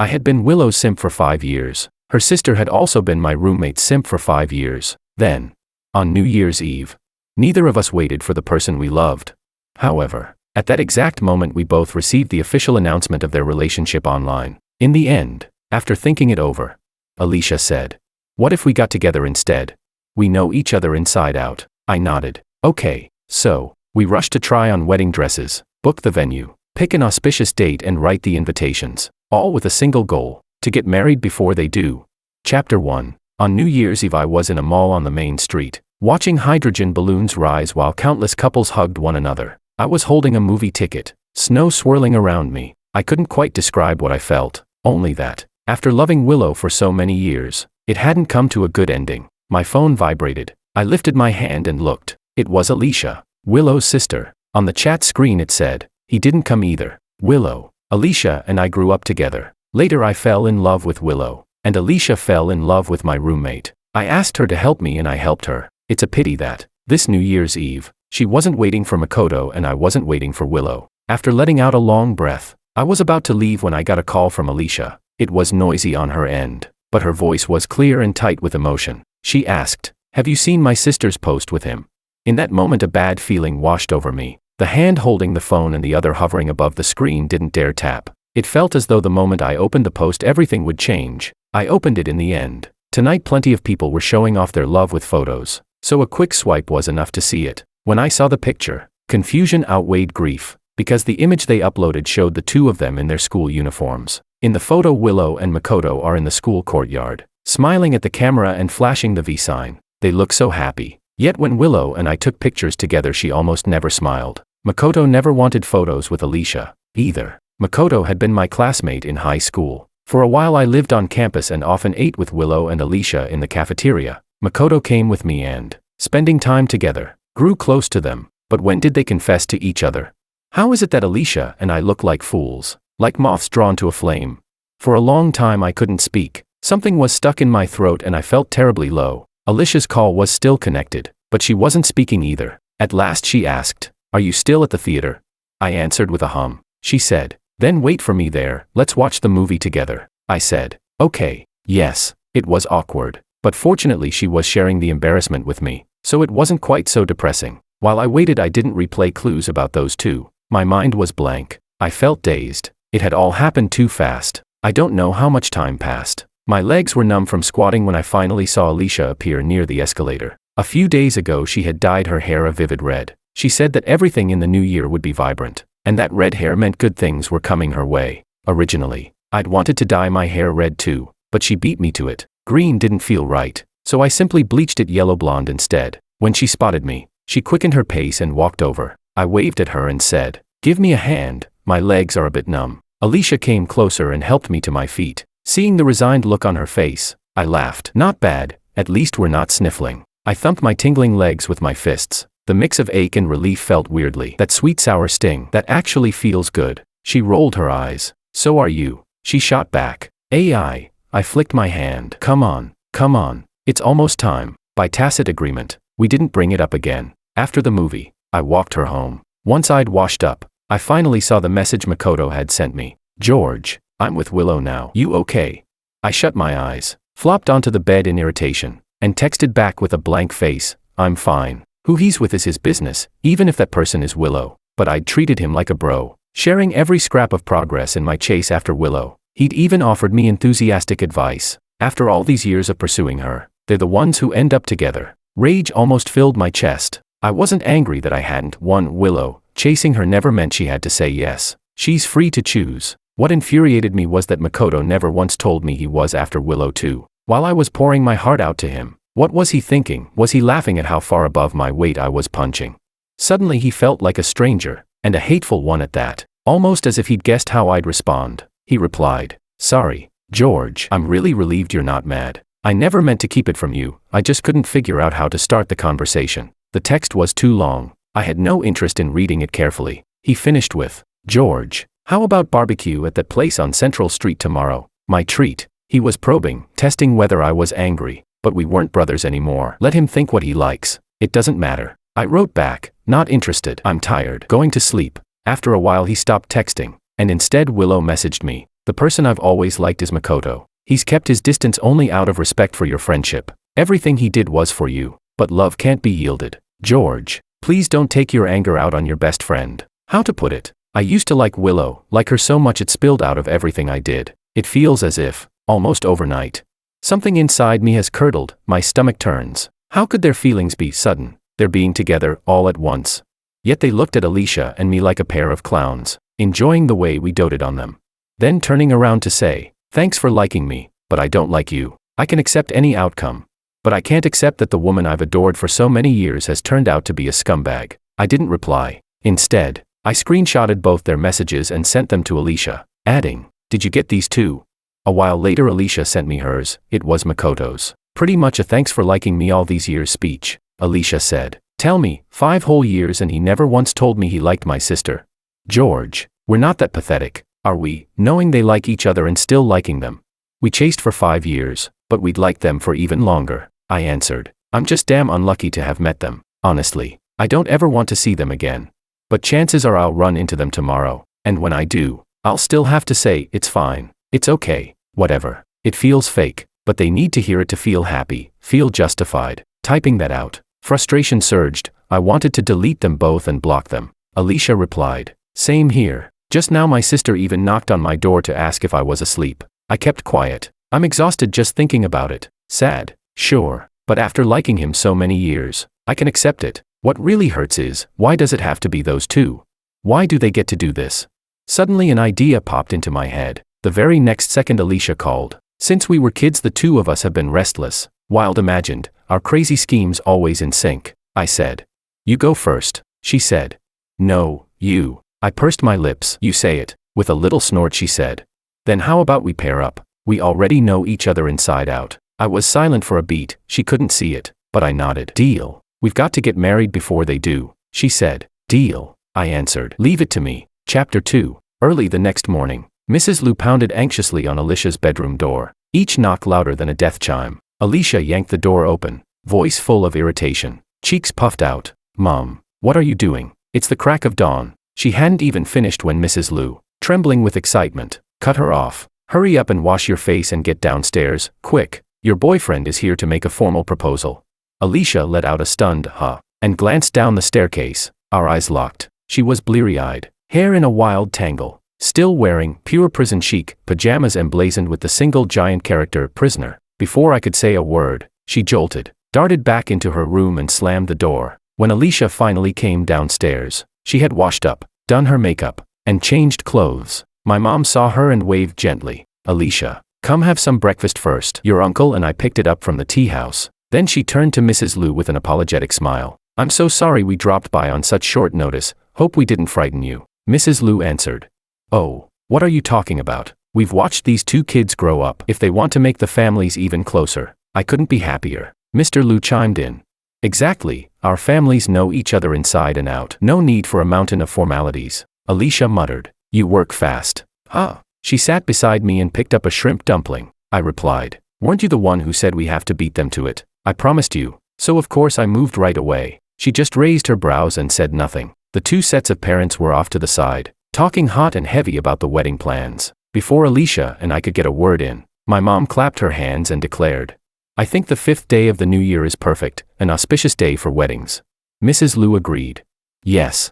I had been Willow's simp for 5 years. Her sister had also been my roommate's simp for 5 years. Then, on New Year's Eve, neither of us waited for the person we loved. However, at that exact moment we both received the official announcement of their relationship online. In the end, after thinking it over, Alicia said, "What if we got together instead? We know each other inside out." I nodded. Okay, so, we rushed to try on wedding dresses, book the venue, pick an auspicious date and write the invitations, all with a single goal, to get married before they do. Chapter 1. On New Year's Eve I was in a mall on the main street, watching hydrogen balloons rise while countless couples hugged one another. I was holding a movie ticket, snow swirling around me. I couldn't quite describe what I felt, only that, after loving Willow for so many years, it hadn't come to a good ending. My phone vibrated. I lifted my hand and looked. It was Alicia, Willow's sister. On the chat screen it said, "He didn't come either. Willow, Alicia and I grew up together. Later I fell in love with Willow, and Alicia fell in love with my roommate. I asked her to help me and I helped her. It's a pity that, this New Year's Eve, she wasn't waiting for Makoto and I wasn't waiting for Willow." After letting out a long breath, I was about to leave when I got a call from Alicia. It was noisy on her end, but her voice was clear and tight with emotion. She asked, "Have you seen my sister's post with him?" In that moment a bad feeling washed over me. The hand holding the phone and the other hovering above the screen didn't dare tap. It felt as though the moment I opened the post everything would change. I opened it in the end. Tonight plenty of people were showing off their love with photos, so a quick swipe was enough to see it. When I saw the picture, confusion outweighed grief, because the image they uploaded showed the two of them in their school uniforms. In the photo Willow and Makoto are in the school courtyard, smiling at the camera and flashing the V sign. They look so happy. Yet when Willow and I took pictures together she almost never smiled. Makoto never wanted photos with Alicia, either. Makoto had been my classmate in high school. For a while I lived on campus and often ate with Willow and Alicia in the cafeteria. Makoto came with me and, spending time together, grew close to them. But when did they confess to each other? How is it that Alicia and I look like fools, like moths drawn to a flame? For a long time I couldn't speak. Something was stuck in my throat and I felt terribly low. Alicia's call was still connected, but she wasn't speaking either. At last she asked, "Are you still at the theater?" I answered with a hum. She said, "Then wait for me there, let's watch the movie together." I said, "Okay." Yes, it was awkward, but fortunately she was sharing the embarrassment with me, so it wasn't quite so depressing. While I waited I didn't replay clues about those two. My mind was blank. I felt dazed. It had all happened too fast. I don't know how much time passed. My legs were numb from squatting when I finally saw Alicia appear near the escalator. A few days ago she had dyed her hair a vivid red. She said that everything in the new year would be vibrant, and that red hair meant good things were coming her way. Originally, I'd wanted to dye my hair red too, but she beat me to it. Green didn't feel right, so I simply bleached it yellow blonde instead. When she spotted me, she quickened her pace and walked over. I waved at her and said, "Give me a hand, my legs are a bit numb." Alicia came closer and helped me to my feet. Seeing the resigned look on her face, I laughed. "Not bad, at least we're not sniffling." I thumped my tingling legs with my fists. The mix of ache and relief felt weirdly. That sweet sour sting that actually feels good. She rolled her eyes. "So are you," she shot back. I flicked my hand. Come on, it's almost time." By tacit agreement, we didn't bring it up again. After the movie, I walked her home. Once I'd washed up, I finally saw the message Makoto had sent me. "George, I'm with Willow now. You okay?" I shut my eyes, flopped onto the bed in irritation, and texted back with a blank face, "I'm fine. Who he's with is his business, even if that person is Willow." But I'd treated him like a bro, sharing every scrap of progress in my chase after Willow. He'd even offered me enthusiastic advice. After all these years of pursuing her, they're the ones who end up together. Rage almost filled my chest. I wasn't angry that I hadn't won Willow. Chasing her never meant she had to say yes. She's free to choose. What infuriated me was that Makoto never once told me he was after Willow too. While I was pouring my heart out to him, what was he thinking? Was he laughing at how far above my weight I was punching? Suddenly he felt like a stranger, and a hateful one at that, almost as if he'd guessed how I'd respond. He replied, "Sorry, George, I'm really relieved you're not mad. I never meant to keep it from you, I just couldn't figure out how to start the conversation." The text was too long. I had no interest in reading it carefully. He finished with, "George, how about barbecue at that place on Central Street tomorrow? My treat." He was probing, testing whether I was angry, but we weren't brothers anymore. Let him think what he likes. It doesn't matter. I wrote back, "Not interested. I'm tired. Going to sleep." After a while he stopped texting, and instead Willow messaged me. The person I've always liked is Makoto. He's kept his distance only out of respect for your friendship. Everything he did was for you, but love can't be yielded. George, please don't take your anger out on your best friend. How to put it? I used to like Willow, like her so much it spilled out of everything I did. It feels as if, almost overnight, something inside me has curdled, my stomach turns. How could their feelings be sudden, their being together all at once? Yet they looked at Alicia and me like a pair of clowns, enjoying the way we doted on them. Then turning around to say, thanks for liking me, but I don't like you. I can accept any outcome. But I can't accept that the woman I've adored for so many years has turned out to be a scumbag. I didn't reply. Instead, I screenshotted both their messages and sent them to Alicia, adding, did you get these too? A while later Alicia sent me hers. It was Makoto's. Pretty much a thanks for liking me all these years speech. Alicia said, tell me, 5 whole years and he never once told me he liked my sister. George, we're not that pathetic, are we, knowing they like each other and still liking them? We chased for 5 years, but we'd like them for even longer, I answered. I'm just damn unlucky to have met them. Honestly, I don't ever want to see them again. But chances are I'll run into them tomorrow, and when I do, I'll still have to say, it's fine, it's okay, whatever. It feels fake, but they need to hear it to feel happy, feel justified. Typing that out, frustration surged. I wanted to delete them both and block them. Alicia replied, same here. Just now my sister even knocked on my door to ask if I was asleep. I kept quiet. I'm exhausted just thinking about it. Sad, sure, but after liking him so many years, I can accept it. What really hurts is, why does it have to be those two? Why do they get to do this? Suddenly an idea popped into my head. The very next second Alicia called. Since we were kids the two of us have been restless, wild imagined, our crazy schemes always in sync. I said. You go first, she said. No, you. I pursed my lips. You say it. With a little snort she said. Then how about we pair up? We already know each other inside out. I was silent for a beat. She couldn't see it, but I nodded. Deal. We've got to get married before they do, she said. Deal, I answered. Leave it to me. Chapter 2. Early the next morning, Mrs. Lu pounded anxiously on Alicia's bedroom door, each knock louder than a death chime. Alicia yanked the door open, voice full of irritation, cheeks puffed out. Mom, what are you doing? It's the crack of dawn. She hadn't even finished when Mrs. Lu, trembling with excitement, cut her off. Hurry up and wash your face and get downstairs, quick. Your boyfriend is here to make a formal proposal. Alicia let out a stunned huh, and glanced down the staircase. Our eyes locked. She was bleary-eyed, hair in a wild tangle, still wearing pure prison chic pajamas emblazoned with the single giant character prisoner. Before I could say a word, she jolted, darted back into her room and slammed the door. When Alicia finally came downstairs, she had washed up, done her makeup, and changed clothes. My mom saw her and waved gently. Alicia, come have some breakfast first. Your uncle and I picked it up from the tea house. Then she turned to Mrs. Lu with an apologetic smile. I'm so sorry we dropped by on such short notice. Hope we didn't frighten you. Mrs. Lu answered. Oh, what are you talking about? We've watched these two kids grow up. If they want to make the families even closer, I couldn't be happier. Mr. Lu chimed in. Exactly, our families know each other inside and out. No need for a mountain of formalities. Alicia muttered. You work fast. Huh? She sat beside me and picked up a shrimp dumpling. I replied. Weren't you the one who said we have to beat them to it? I promised you, so of course I moved right away. She just raised her brows and said nothing. The two sets of parents were off to the side, talking hot and heavy about the wedding plans. Before Alicia and I could get a word in, my mom clapped her hands and declared, I think the 5th day of the new year is perfect, an auspicious day for weddings. Mrs. Lu agreed. Yes,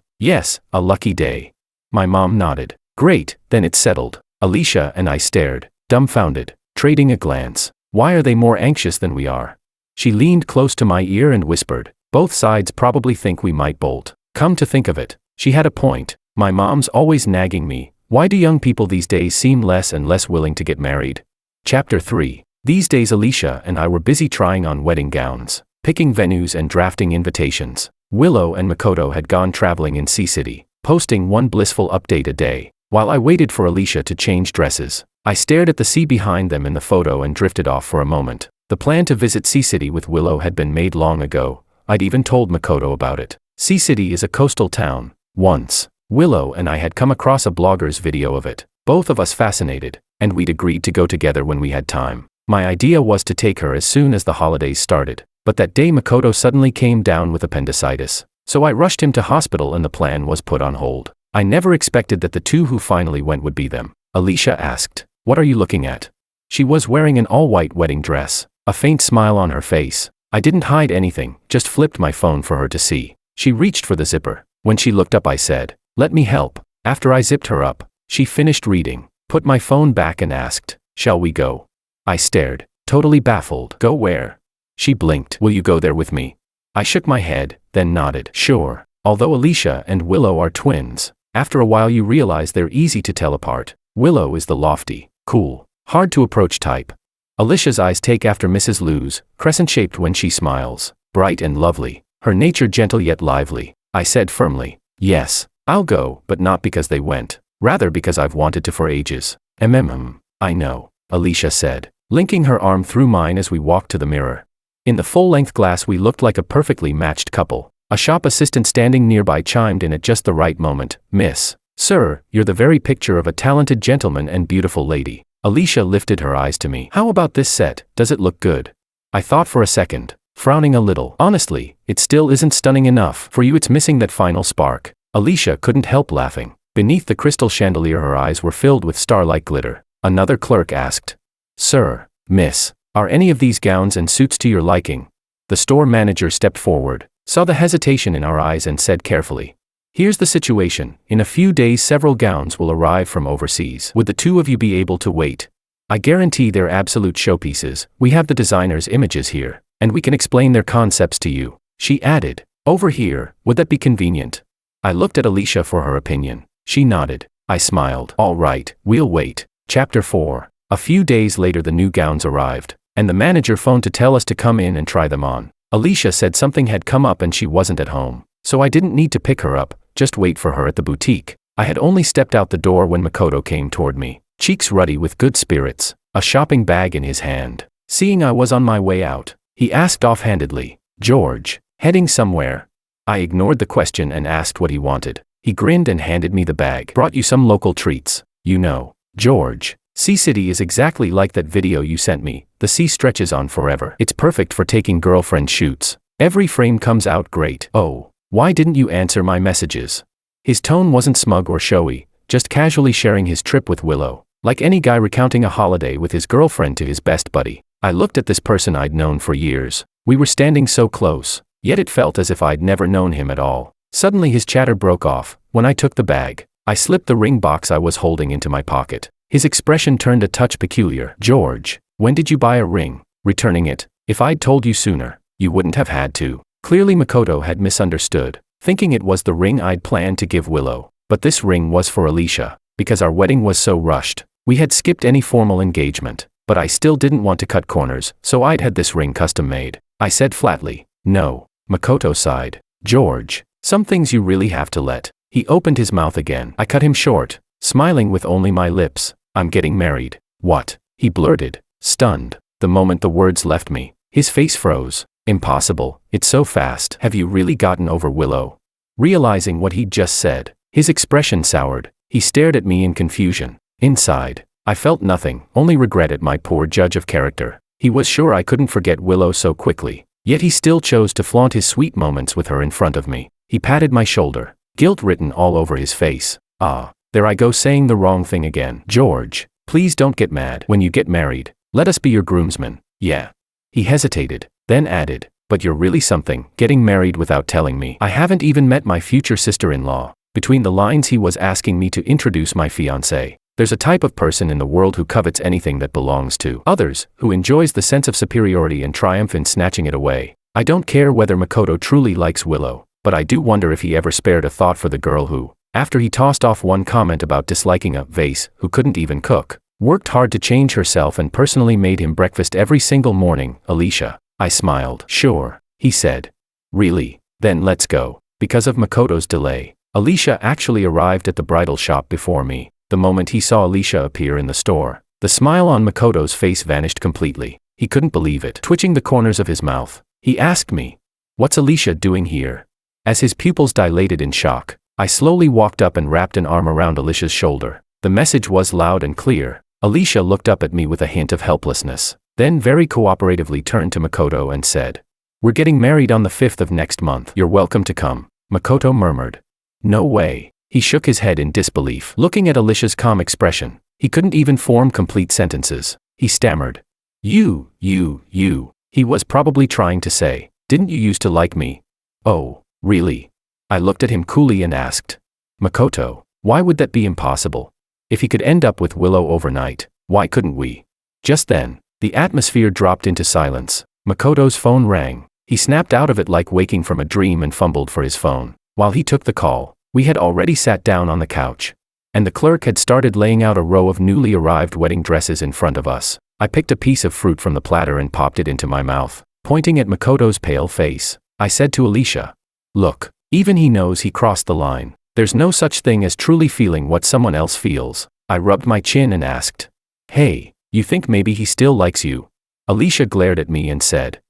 a lucky day. My mom nodded. Great, then it's settled. Alicia and I stared, dumbfounded, trading a glance. Why are they more anxious than we are? She leaned close to my ear and whispered, both sides probably think we might bolt. Come to think of it, she had a point. My mom's always nagging me. Why do young people these days seem less and less willing to get married? Chapter 3. These days Alicia and I were busy trying on wedding gowns, picking venues and drafting invitations. Willow and Makoto had gone traveling in Sea City, posting one blissful update a day. While I waited for Alicia to change dresses, I stared at the sea behind them in the photo and drifted off for a moment. The plan to visit Sea City with Willow had been made long ago. I'd even told Makoto about it. Sea City is a coastal town. Once, Willow and I had come across a blogger's video of it, both of us fascinated, and we'd agreed to go together when we had time. My idea was to take her as soon as the holidays started, but that day Makoto suddenly came down with appendicitis, so I rushed him to hospital and the plan was put on hold. I never expected that the two who finally went would be them. Alicia asked, What are you looking at? She was wearing an all-white wedding dress, a faint smile on her face. I didn't hide anything, just flipped my phone for her to see. She reached for the zipper. When she looked up I said, "Let me help." After I zipped her up, she finished reading, put my phone back and asked, "Shall we go?" I stared, totally baffled. "Go where?" She blinked. "Will you go there with me?" I shook my head, then nodded. "Sure." Although Alicia and Willow are twins, after a while you realize they're easy to tell apart. Willow is the lofty, cool, hard to approach type. Alicia's eyes take after Mrs. Lou's, crescent-shaped when she smiles, bright and lovely, her nature gentle yet lively. I said firmly, "Yes, I'll go, but not because they went, rather because I've wanted to for ages." I know," Alicia said, linking her arm through mine as we walked to the mirror. In the full-length glass we looked like a perfectly matched couple. A shop assistant standing nearby chimed in at just the right moment. "Miss, sir, you're the very picture of a talented gentleman and beautiful lady." Alicia lifted her eyes to me. "How about this set? Does it look good?" I thought for a second, frowning a little. "Honestly, it still isn't stunning enough. For you it's missing that final spark." Alicia couldn't help laughing. Beneath the crystal chandelier her eyes were filled with star-like glitter. Another clerk asked, "Sir, miss, are any of these gowns and suits to your liking?" The store manager stepped forward, saw the hesitation in our eyes and said carefully, "Here's the situation. In a few days several gowns will arrive from overseas. Would the two of you be able to wait? I guarantee they're absolute showpieces. We have the designers' images here, and we can explain their concepts to you." She added, "Over here, would that be convenient?" I looked at Alicia for her opinion. She nodded. I smiled. "All right, we'll wait." Chapter 4. A few days later the new gowns arrived, and the manager phoned to tell us to come in and try them on. Alicia said something had come up and she wasn't at home, so I didn't need to pick her up, just wait for her at the boutique. I had only stepped out the door when Makoto came toward me, cheeks ruddy with good spirits, a shopping bag in his hand. Seeing I was on my way out, he asked offhandedly, "George, heading somewhere?" I ignored the question and asked what he wanted. He grinned and handed me the bag. "Brought you some local treats. You know, George, Sea City is exactly like that video you sent me. The sea stretches on forever. It's perfect for taking girlfriend shoots. Every frame comes out great. Oh, why didn't you answer my messages?" His tone wasn't smug or showy, just casually sharing his trip with Willow, like any guy recounting a holiday with his girlfriend to his best buddy. I looked at this person I'd known for years. We were standing so close, yet it felt as if I'd never known him at all. Suddenly his chatter broke off. When I took the bag, I slipped the ring box I was holding into my pocket. His expression turned a touch peculiar. "George, when did you buy a ring?" Returning it. "If I'd told you sooner, you wouldn't have had to." Clearly Makoto had misunderstood, thinking it was the ring I'd planned to give Willow. But this ring was for Alicia, because our wedding was so rushed. We had skipped any formal engagement, but I still didn't want to cut corners, so I'd had this ring custom made. I said flatly, "No." Makoto sighed. "George, some things you really have to let." He opened his mouth again. I cut him short, smiling with only my lips. "I'm getting married." "What?" he blurted, stunned. The moment the words left me, his face froze. "Impossible, it's so fast." "Have you really gotten over Willow?" Realizing what he'd just said, his expression soured. He stared at me in confusion. Inside, I felt nothing, only regret at my poor judge of character. He was sure I couldn't forget Willow so quickly, yet he still chose to flaunt his sweet moments with her in front of me. He patted my shoulder, guilt written all over his face. "Ah, there I go saying the wrong thing again." "George, please don't get mad. When you get married, let us be your groomsmen." "Yeah." He hesitated, then added, "But you're really something, getting married without telling me. I haven't even met my future sister-in-law." Between the lines he was asking me to introduce my fiancée. There's a type of person in the world who covets anything that belongs to others, who enjoys the sense of superiority and triumph in snatching it away. I don't care whether Makoto truly likes Willow, but I do wonder if he ever spared a thought for the girl who, after he tossed off one comment about disliking a vase, who couldn't even cook, worked hard to change herself and personally made him breakfast every single morning. Alicia. I smiled. "Sure," he said. "Really? Then let's go." Because of Makoto's delay, Alicia actually arrived at the bridal shop before me. The moment he saw Alicia appear in the store, the smile on Makoto's face vanished completely. He couldn't believe it. Twitching the corners of his mouth, he asked me, "What's Alicia doing here?" As his pupils dilated in shock, I slowly walked up and wrapped an arm around Alicia's shoulder. The message was loud and clear. Alicia looked up at me with a hint of helplessness, then very cooperatively turned to Makoto and said, "We're getting married on the 5th of next month. You're welcome to come." Makoto murmured, "No way." He shook his head in disbelief. Looking at Alicia's calm expression, He couldn't even form complete sentences. He stammered. You. He was probably trying to say, didn't you used to like me? Oh, really? I looked at him coolly and asked. Makoto, why would that be impossible? If he could end up with Willow overnight, why couldn't we? Just then, the atmosphere dropped into silence. Makoto's phone rang. He snapped out of it like waking from a dream and fumbled for his phone. While he took the call, we had already sat down on the couch. And the clerk had started laying out a row of newly arrived wedding dresses in front of us. I picked a piece of fruit from the platter and popped it into my mouth. Pointing at Makoto's pale face, I said to Alicia, look, even he knows he crossed the line. There's no such thing as truly feeling what someone else feels. I rubbed my chin and asked, hey, you think maybe he still likes you? Alicia glared at me and said,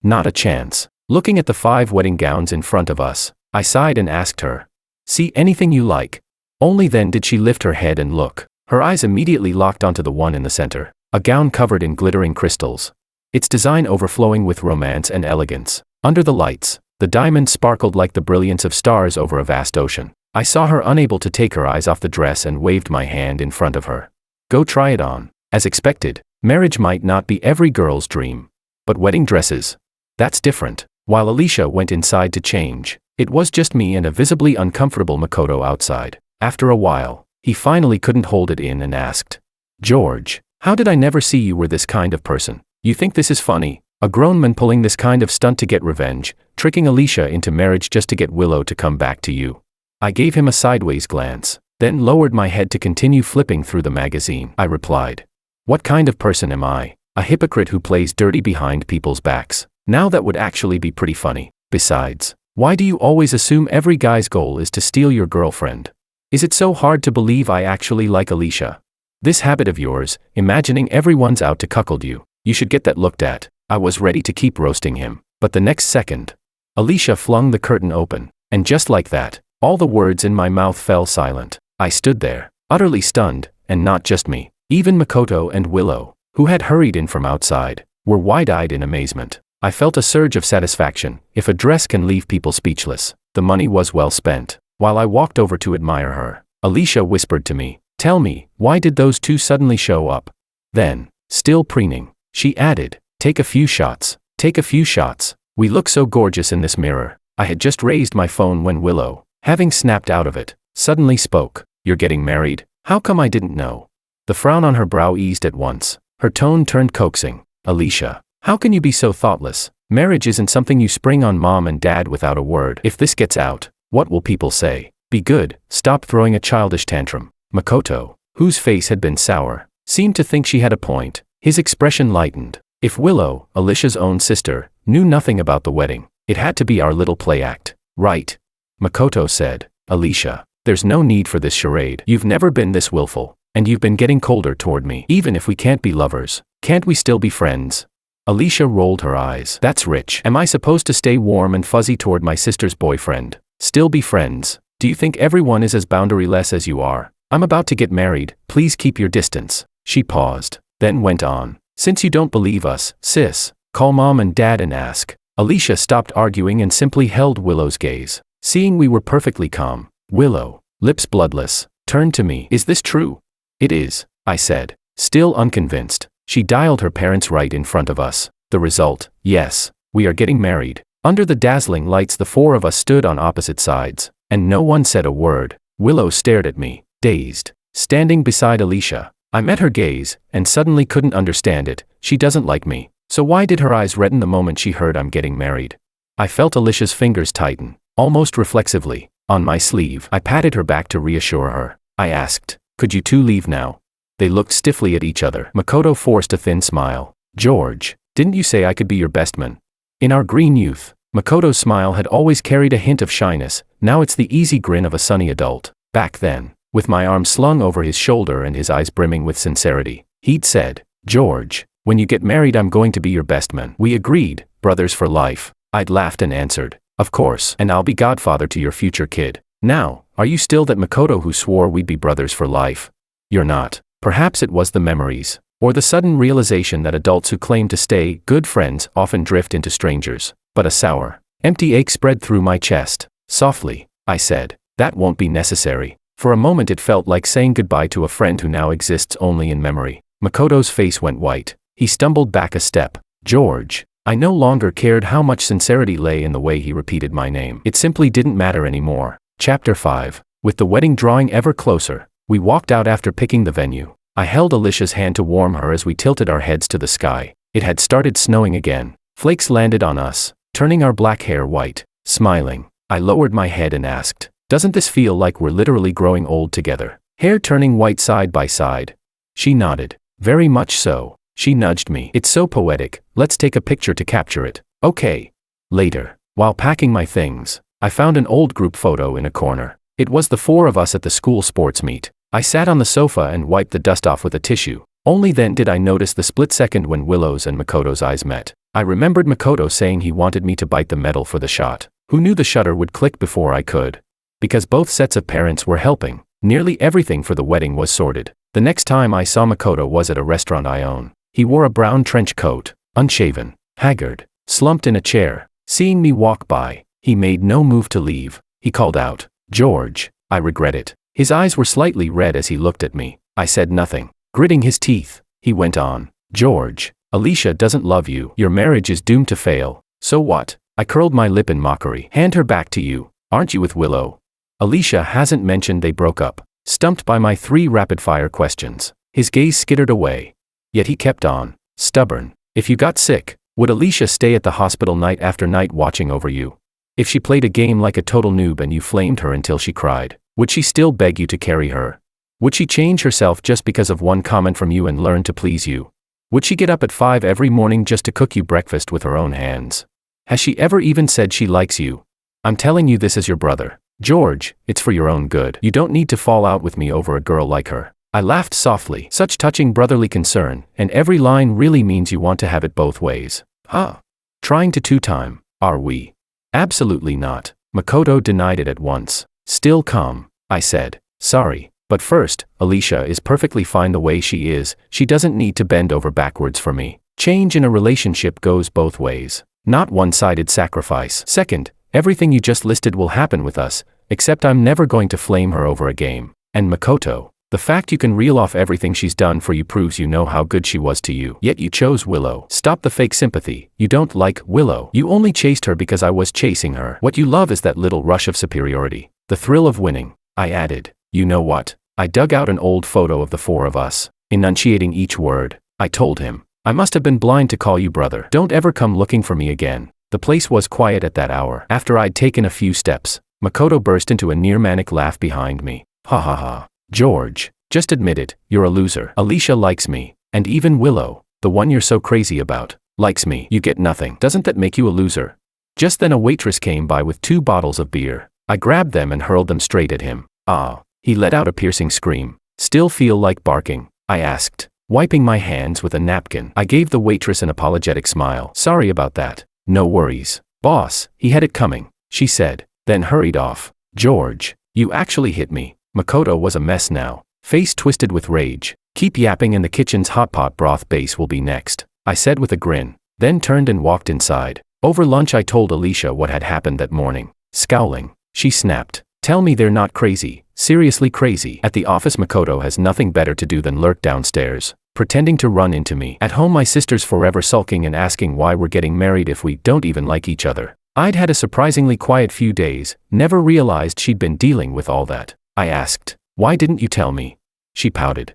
not a chance. Looking at the 5 wedding gowns in front of us, I sighed and asked her, see anything you like? Only then did she lift her head and look. Her eyes immediately locked onto the one in the center, a gown covered in glittering crystals. Its design overflowing with romance and elegance. Under the lights, the diamond sparkled like the brilliance of stars over a vast ocean. I saw her unable to take her eyes off the dress and waved my hand in front of her. Go try it on. As expected, marriage might not be every girl's dream. But wedding dresses? That's different. While Alicia went inside to change, it was just me and a visibly uncomfortable Makoto outside. After a while, he finally couldn't hold it in and asked, George, how did I never see you were this kind of person? You think this is funny? A grown man pulling this kind of stunt to get revenge, tricking Alicia into marriage just to get Willow to come back to you. I gave him a sideways glance, then lowered my head to continue flipping through the magazine. I replied, what kind of person am I? A hypocrite who plays dirty behind people's backs. Now that would actually be pretty funny. Besides, why do you always assume every guy's goal is to steal your girlfriend? Is it so hard to believe I actually like Alicia? This habit of yours, imagining everyone's out to cuckold you, you should get that looked at. I was ready to keep roasting him, but the next second, Alicia flung the curtain open, and just like that, all the words in my mouth fell silent. I stood there, utterly stunned, and not just me. Even Makoto and Willow, who had hurried in from outside, were wide-eyed in amazement. I felt a surge of satisfaction. If a dress can leave people speechless, the money was well spent. While I walked over to admire her, Alicia whispered to me, tell me, why did those 2 suddenly show up? Then, still preening, she added, take a few shots. Take a few shots. We look so gorgeous in this mirror. I had just raised my phone when Willow, having snapped out of it, suddenly spoke. You're getting married? How come I didn't know? The frown on her brow eased at once. Her tone turned coaxing. Alicia, how can you be so thoughtless? Marriage isn't something you spring on mom and dad without a word. If this gets out, what will people say? Be good, stop throwing a childish tantrum. Makoto, whose face had been sour, seemed to think she had a point. His expression lightened. If Willow, Alicia's own sister, knew nothing about the wedding, it had to be our little play act, right? Makoto said, Alicia, there's no need for this charade. You've never been this willful, and you've been getting colder toward me. Even if we can't be lovers, can't we still be friends? Alicia rolled her eyes. That's rich. Am I supposed to stay warm and fuzzy toward my sister's boyfriend? Still be friends? Do you think everyone is as boundaryless as you are? I'm about to get married, please keep your distance. She paused, then went on. Since you don't believe us, sis, call mom and dad and ask. Alicia stopped arguing and simply held Willow's gaze. Seeing we were perfectly calm, Willow, lips bloodless, turned to me. Is this true? It is, I said, still unconvinced. She dialed her parents right in front of us. The result, yes, we are getting married. Under the dazzling lights the 4 of us stood on opposite sides, and no one said a word. Willow stared at me, dazed, standing beside Alicia. I met her gaze, and suddenly couldn't understand it. She doesn't like me. So why did her eyes redden the moment she heard I'm getting married? I felt Alicia's fingers tighten, almost reflexively, on my sleeve. I patted her back to reassure her. I asked, could you 2 leave now? They looked stiffly at each other. Makoto forced a thin smile. George, didn't you say I could be your best man? In our green youth, Makoto's smile had always carried a hint of shyness. Now it's the easy grin of a sunny adult. Back then, with my arm slung over his shoulder and his eyes brimming with sincerity, he'd said, George, when you get married I'm going to be your best man. We agreed, brothers for life. I'd laughed and answered, of course, and I'll be godfather to your future kid. Now, are you still that Makoto who swore we'd be brothers for life? You're not. Perhaps it was the memories, or the sudden realization that adults who claim to stay good friends often drift into strangers. But a sour, empty ache spread through my chest. Softly, I said, that won't be necessary. For a moment it felt like saying goodbye to a friend who now exists only in memory. Makoto's face went white. He stumbled back a step. George. I no longer cared how much sincerity lay in the way he repeated my name. It simply didn't matter anymore. Chapter 5. With the wedding drawing ever closer, we walked out after picking the venue. I held Alicia's hand to warm her as we tilted our heads to the sky. It had started snowing again. Flakes landed on us, turning our black hair white. Smiling, I lowered my head and asked, "Doesn't this feel like we're literally growing old together? Hair turning white side by side?" She nodded. "Very much so." She nudged me. "It's so poetic, let's take a picture to capture it." "Okay." Later, while packing my things, I found an old group photo in a corner. It was the 4 of us at the school sports meet. I sat on the sofa and wiped the dust off with a tissue. Only then did I notice the split second when Willow's and Makoto's eyes met. I remembered Makoto saying he wanted me to bite the metal for the shot. Who knew the shutter would click before I could? Because both sets of parents were helping, nearly everything for the wedding was sorted. The next time I saw Makoto was at a restaurant I own. He wore a brown trench coat, unshaven, haggard, slumped in a chair. Seeing me walk by, he made no move to leave. He called out, "George, I regret it." His eyes were slightly red as he looked at me. I said nothing. Gritting his teeth, he went on, "George, Alicia doesn't love you. Your marriage is doomed to fail. So what?" I curled my lip in mockery. "Hand her back to you. Aren't you with Willow?" Alicia hasn't mentioned they broke up. Stumped by my 3 rapid-fire questions, his gaze skittered away. Yet he kept on, stubborn. "If you got sick, would Alicia stay at the hospital night after night watching over you? If she played a game like a total noob and you flamed her until she cried, would she still beg you to carry her? Would she change herself just because of one comment from you and learn to please you? Would she get up at 5 every morning just to cook you breakfast with her own hands? Has she ever even said she likes you? I'm telling you this as your brother. George, it's for your own good. You don't need to fall out with me over a girl like her." I laughed softly. Such touching brotherly concern, and every line really means you want to have it both ways. Huh? Trying to two-time, are we? Absolutely not. Makoto denied it at once. Still calm, I said, "Sorry, but first, Alicia is perfectly fine the way she is. She doesn't need to bend over backwards for me. Change in a relationship goes both ways. Not one-sided sacrifice. Second, everything you just listed will happen with us, except I'm never going to flame her over a game. And Makoto, the fact you can reel off everything she's done for you proves you know how good she was to you. Yet you chose Willow. Stop the fake sympathy. You don't like Willow. You only chased her because I was chasing her. What you love is that little rush of superiority. The thrill of winning." I added, "You know what?" I dug out an old photo of the 4 of us. Enunciating each word, I told him, "I must have been blind to call you brother. Don't ever come looking for me again." The place was quiet at that hour. After I'd taken a few steps, Makoto burst into a near-manic laugh behind me. "Ha ha ha. George, just admit it, you're a loser. Alicia likes me, and even Willow, the one you're so crazy about, likes me. You get nothing. Doesn't that make you a loser?" Just then a waitress came by with 2 bottles of beer. I grabbed them and hurled them straight at him. "Ah." He let out a piercing scream. "Still feel like barking?" I asked, wiping my hands with a napkin. I gave the waitress an apologetic smile. "Sorry about that." "No worries, boss, he had it coming," she said, then hurried off. "George, you actually hit me." Makoto was a mess now, face twisted with rage. "Keep yapping and the kitchen's hot pot broth base will be next," I said with a grin, then turned and walked inside. Over lunch I told Alicia what had happened that morning. Scowling, she snapped, "Tell me they're not crazy, seriously crazy." At the office Makoto has nothing better to do than lurk downstairs, pretending to run into me. At home my sister's forever sulking and asking why we're getting married if we don't even like each other. I'd had a surprisingly quiet few days, never realized she'd been dealing with all that. I asked, "Why didn't you tell me?" She pouted.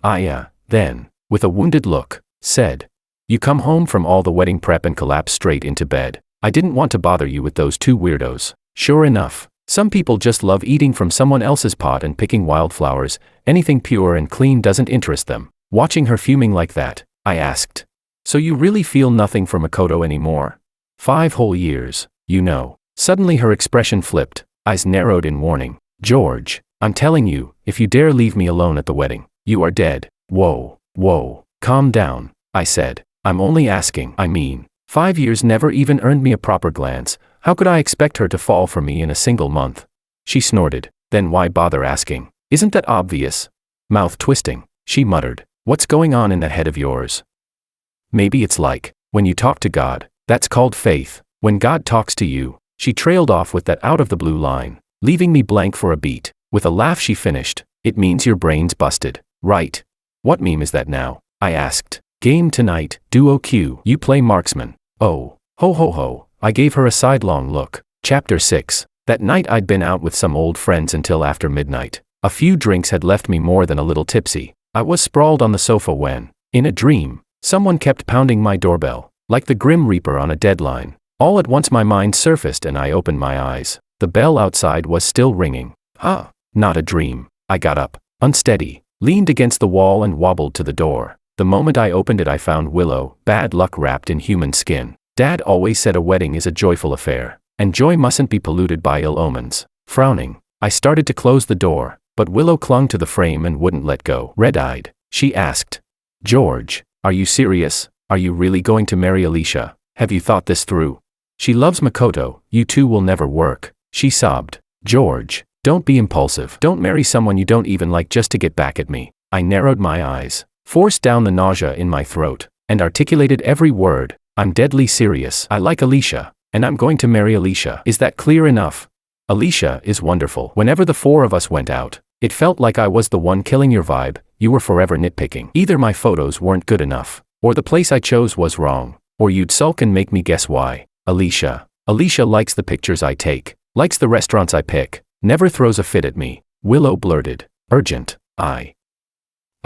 Then, with a wounded look, said, "You come home from all the wedding prep and collapse straight into bed. I didn't want to bother you with those 2 weirdos." Sure enough, some people just love eating from someone else's pot and picking wildflowers. Anything pure and clean doesn't interest them. Watching her fuming like that, I asked, "So you really feel nothing for Makoto anymore?" 5 whole years, you know. Suddenly her expression flipped, eyes narrowed in warning. "George, I'm telling you, if you dare leave me alone at the wedding, you are dead." Whoa, calm down, I said. "I'm only asking. 5 years never even earned me a proper glance. How could I expect her to fall for me in a single month?" She snorted. "Then why bother asking? Isn't that obvious?" Mouth twisting, she muttered, "What's going on in that head of yours? Maybe it's like, when you talk to God, that's called faith. When God talks to you." She trailed off with that out-of-the-blue line, leaving me blank for a beat. With a laugh she finished, It means your brain's busted, right? What meme is that now? I asked. Game tonight, duo Q. You play marksman. Oh, ho ho ho. I gave her a sidelong look. Chapter 6. That night I'd been out with some old friends until after midnight. A few drinks had left me more than a little tipsy. I was sprawled on the sofa when, in a dream, someone kept pounding my doorbell, like the Grim Reaper on a deadline. All at once my mind surfaced and I opened my eyes. The bell outside was still ringing. Not a dream. I got up, unsteady, leaned against the wall and wobbled to the door. The moment I opened it I found Willow, bad luck wrapped in human skin. Dad always said a wedding is a joyful affair, and joy mustn't be polluted by ill omens. Frowning, I started to close the door, but Willow clung to the frame and wouldn't let go. Red-eyed, she asked, "George, are you serious? Are you really going to marry Alicia? Have you thought this through? She loves Makoto, you two will never work." She sobbed. "George, don't be impulsive. Don't marry someone you don't even like just to get back at me." I narrowed my eyes, forced down the nausea in my throat, and articulated every word. "I'm deadly serious. I like Alicia, and I'm going to marry Alicia. Is that clear enough? Alicia is wonderful." Whenever the four of us went out, it felt like I was the one killing your vibe. You were forever nitpicking. Either my photos weren't good enough, or the place I chose was wrong, or you'd sulk and make me guess why. Alicia likes the pictures I take, likes the restaurants I pick, never throws a fit at me. Willow blurted. Urgent. I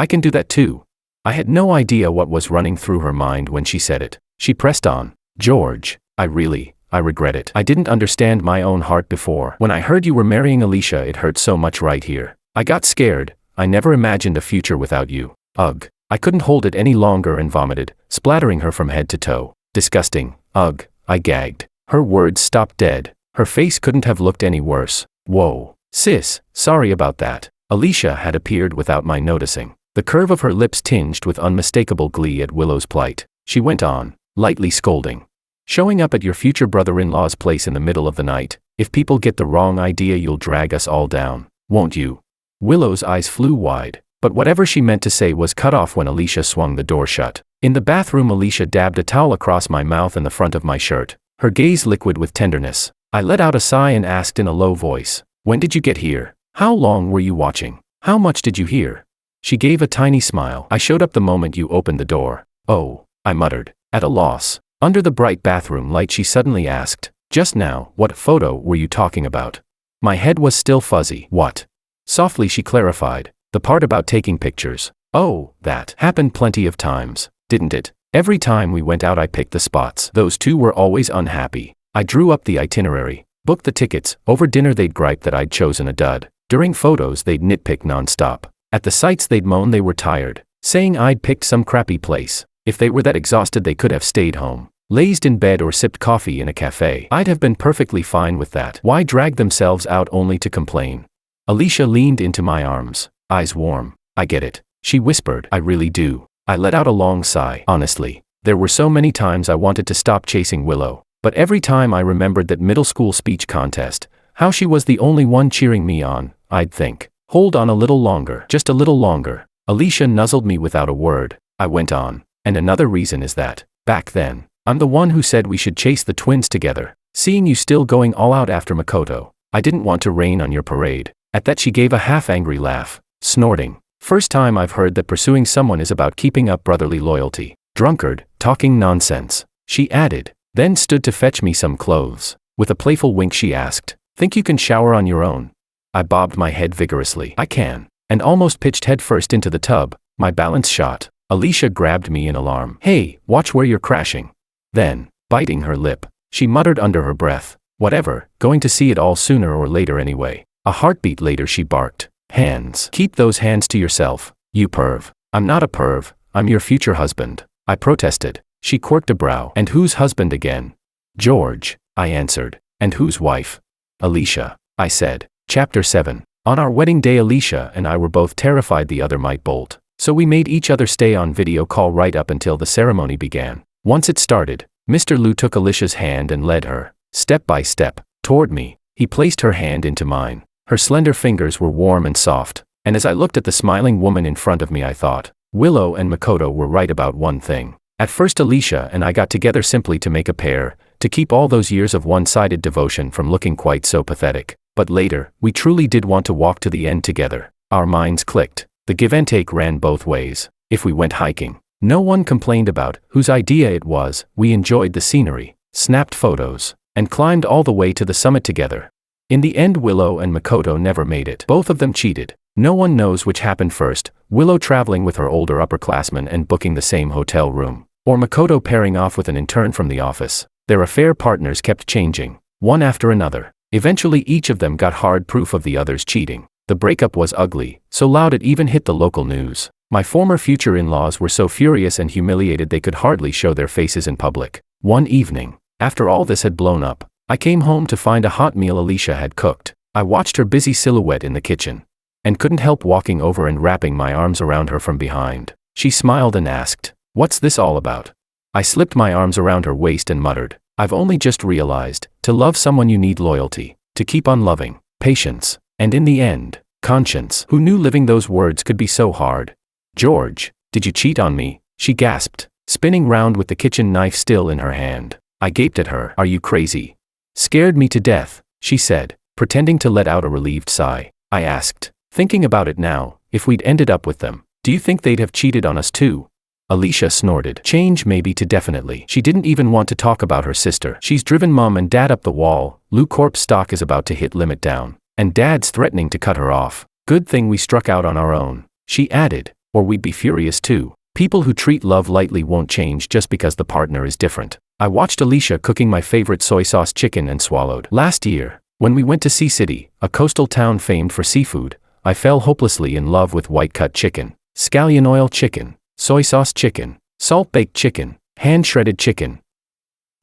can do that too. I had no idea what was running through her mind when she said it. She pressed on. "George, I regret it. I didn't understand my own heart before. When I heard you were marrying Alicia it hurt so much right here. I got scared. I never imagined a future without you. Ugh." I couldn't hold it any longer and vomited, splattering her from head to toe. "Disgusting. Ugh." I gagged. Her words stopped dead. Her face couldn't have looked any worse. "Whoa. Sis, sorry about that." Alicia had appeared without my noticing, the curve of her lips tinged with unmistakable glee at Willow's plight. She went on, lightly scolding. "Showing up at your future brother-in-law's place in the middle of the night. If people get the wrong idea you'll drag us all down, won't you?" Willow's eyes flew wide, but whatever she meant to say was cut off when Alicia swung the door shut. In the bathroom Alicia dabbed a towel across my mouth and the front of my shirt, her gaze liquid with tenderness. I let out a sigh and asked in a low voice, "When did you get here? How long were you watching? How much did you hear?" She gave a tiny smile. "I showed up the moment you opened the door." "Oh," I muttered, at a loss. Under the bright bathroom light she suddenly asked, "Just now, what photo were you talking about?" My head was still fuzzy. "What?" Softly she clarified, "The part about taking pictures." "Oh, that happened plenty of times, didn't it? Every time we went out I picked the spots. Those two were always unhappy. I drew up the itinerary, booked the tickets. Over dinner they'd gripe that I'd chosen a dud. During photos they'd nitpick nonstop. At the sites they'd moan they were tired, saying I'd picked some crappy place. If they were that exhausted they could have stayed home, lazed in bed or sipped coffee in a cafe. I'd have been perfectly fine with that. Why drag themselves out only to complain?" Alicia leaned into my arms, eyes warm. "I get it," she whispered. "I really do." I let out a long sigh. Honestly, there were so many times I wanted to stop chasing Willow, but every time I remembered that middle school speech contest, how she was the only one cheering me on, I'd think, hold on a little longer, just a little longer. Alicia nuzzled me without a word. I went on, "And another reason is that, back then, I'm the one who said we should chase the twins together. Seeing you still going all out after Makoto, I didn't want to rain on your parade." At that she gave a half-angry laugh, snorting. "First time I've heard that pursuing someone is about keeping up brotherly loyalty. Drunkard, talking nonsense," she added, then stood to fetch me some clothes. With a playful wink she asked, "Think you can shower on your own?" I bobbed my head vigorously. "I can," and almost pitched headfirst into the tub, my balance shot. Alicia grabbed me in alarm. "Hey, watch where you're crashing." Then, biting her lip, she muttered under her breath, "Whatever, going to see it all sooner or later anyway." A heartbeat later she barked, "Hands. Keep those hands to yourself, you perv." "I'm not a perv, I'm your future husband," I protested. She quirked a brow. "And whose husband again?" "George," I answered. "And whose wife?" "Alicia," I said. Chapter 7. On our wedding day Alicia and I were both terrified the other might bolt, so we made each other stay on video call right up until the ceremony began. Once it started, Mr. Liu took Alicia's hand and led her, step by step, toward me. He placed her hand into mine. Her slender fingers were warm and soft, and as I looked at the smiling woman in front of me I thought, Willow and Makoto were right about one thing. At first Alicia and I got together simply to make a pair, to keep all those years of one-sided devotion from looking quite so pathetic. But later, we truly did want to walk to the end together. Our minds clicked. The give and take ran both ways. If we went hiking, no one complained about whose idea it was. We enjoyed the scenery, snapped photos, and climbed all the way to the summit together. In the end, Willow and Makoto never made it. Both of them cheated. No one knows which happened first, Willow traveling with her older upperclassman and booking the same hotel room, or Makoto pairing off with an intern from the office. Their affair partners kept changing, one after another. Eventually each of them got hard proof of the other's cheating. The breakup was ugly, so loud it even hit the local news. My former future in-laws were so furious and humiliated they could hardly show their faces in public. One evening, after all this had blown up, I came home to find a hot meal Alicia had cooked. I watched her busy silhouette in the kitchen, and couldn't help walking over and wrapping my arms around her from behind. She smiled and asked, "What's this all about?" I slipped my arms around her waist and muttered, "I've only just realized, to love someone you need loyalty, to keep on loving, patience, and in the end, conscience." Who knew living those words could be so hard? "George, did you cheat on me?" she gasped, spinning round with the kitchen knife still in her hand. I gaped at her. "Are you crazy?" "Scared me to death," she said, pretending to let out a relieved sigh. I asked, "Thinking about it now, if we'd ended up with them, do you think they'd have cheated on us too?" Alicia snorted. "Change maybe to definitely." She didn't even want to talk about her sister. "She's driven mom and dad up the wall. Lou Corp's stock is about to hit limit down, and dad's threatening to cut her off. Good thing we struck out on our own," she added, "or we'd be furious too." People who treat love lightly won't change just because the partner is different. I watched Alicia cooking my favorite soy sauce chicken and swallowed. Last year, when we went to Sea City, a coastal town famed for seafood, I fell hopelessly in love with white-cut chicken, scallion oil chicken, soy sauce chicken, salt-baked chicken, hand-shredded chicken.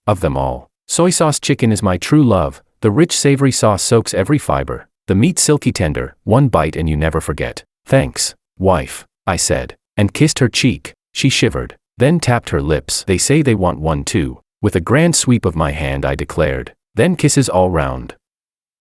Of them all, soy sauce chicken is my true love. The rich savory sauce soaks every fiber, the meat silky tender, one bite and you never forget. "Thanks, wife," I said, and kissed her cheek. She shivered, then tapped her lips. "They say they want one too." With a grand sweep of my hand I declared, "Then kisses all round."